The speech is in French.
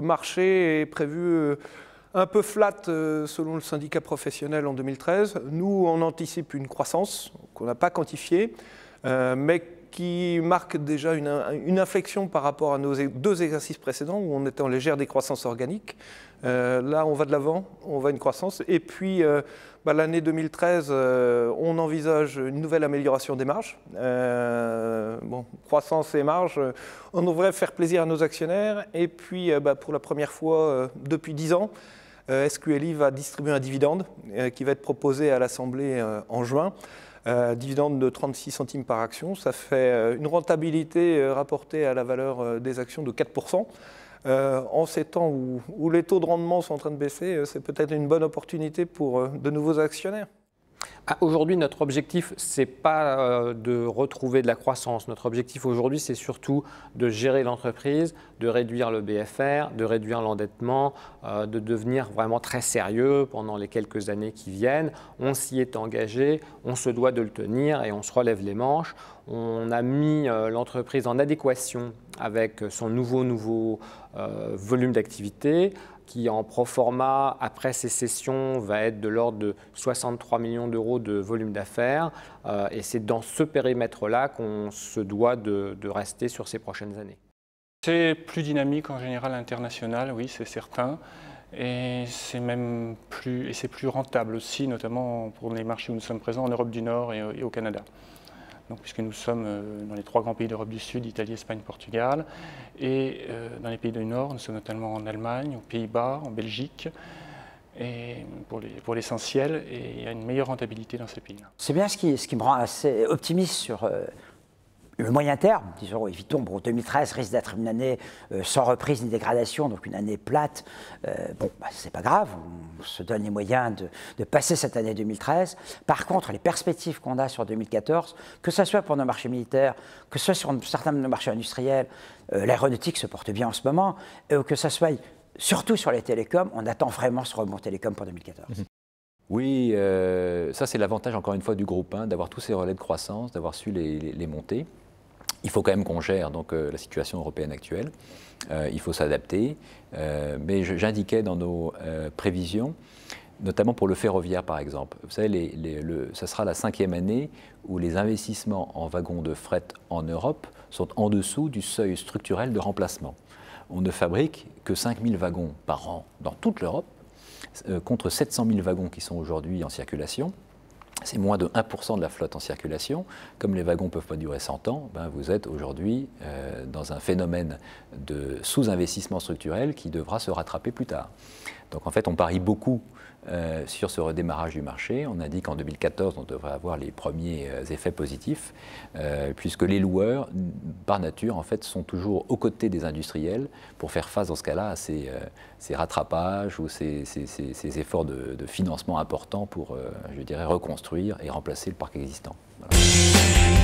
marché est prévu un peu flat selon le syndicat professionnel en 2013. Nous, on anticipe une croissance qu'on n'a pas quantifiée, mais qui marque déjà une inflexion par rapport à nos deux exercices précédents où on était en légère décroissance organique. Là, on va de l'avant, on va à une croissance. Et puis, l'année 2013, on envisage une nouvelle amélioration des marges. Croissance et marges, on devrait faire plaisir à nos actionnaires. Et puis, pour la première fois depuis 10 ans, SQLI va distribuer un dividende qui va être proposé à l'Assemblée en juin. Dividende de 36 centimes par action, ça fait une rentabilité rapportée à la valeur des actions de 4%. En ces temps où les taux de rendement sont en train de baisser, c'est peut-être une bonne opportunité pour de nouveaux actionnaires. Aujourd'hui, notre objectif, ce n'est pas de retrouver de la croissance. Notre objectif aujourd'hui, c'est surtout de gérer l'entreprise, de réduire le BFR, de réduire l'endettement, de devenir vraiment très sérieux pendant les quelques années qui viennent. On s'y est engagé, on se doit de le tenir et on se relève les manches. On a mis l'entreprise en adéquation avec son nouveau volume d'activité, qui en proforma, après ces cessions, va être de l'ordre de 63 millions d'euros de volume d'affaires. Et c'est dans ce périmètre-là qu'on se doit de rester sur ces prochaines années. C'est plus dynamique en général international, oui, c'est certain. Et c'est même plus rentable aussi, notamment pour les marchés où nous sommes présents en Europe du Nord et au Canada. Donc, puisque nous sommes dans les 3 grands pays d'Europe du Sud, Italie, Espagne, Portugal. Et dans les pays du Nord, nous sommes notamment en Allemagne, aux Pays-Bas, en Belgique, et pour l'essentiel. Et il y a une meilleure rentabilité dans ces pays-là. C'est bien ce qui me rend assez optimiste sur le moyen terme. Disons, évitons, 2013 risque d'être une année sans reprise ni dégradation, donc une année plate. C'est pas grave, on se donne les moyens de passer cette année 2013. Par contre, les perspectives qu'on a sur 2014, que ce soit pour nos marchés militaires, que ce soit sur certains de nos marchés industriels, l'aéronautique se porte bien en ce moment, ou que ce soit surtout sur les télécoms, on attend vraiment ce rebond télécom pour 2014. Oui, ça c'est l'avantage encore une fois du groupe, d'avoir tous ces relais de croissance, d'avoir su les monter. Il faut quand même qu'on gère donc, la situation européenne actuelle. Il faut s'adapter. Mais j'indiquais dans nos prévisions, notamment pour le ferroviaire par exemple. Vous savez, ça sera la 5e année où les investissements en wagons de fret en Europe sont en dessous du seuil structurel de remplacement. On ne fabrique que 5000 wagons par an dans toute l'Europe, contre 700 000 wagons qui sont aujourd'hui en circulation. C'est moins de 1% de la flotte en circulation. Comme les wagons ne peuvent pas durer 100 ans, vous êtes aujourd'hui dans un phénomène de sous-investissement structurel qui devra se rattraper plus tard. Donc en fait, on parie beaucoup sur ce redémarrage du marché. On a dit qu'en 2014, on devrait avoir les premiers effets positifs, puisque les loueurs, par nature, en fait, sont toujours aux côtés des industriels pour faire face, dans ce cas-là, à ces rattrapages ou ces efforts de financement importants pour, je dirais, reconstruire et remplacer le parc existant. Voilà.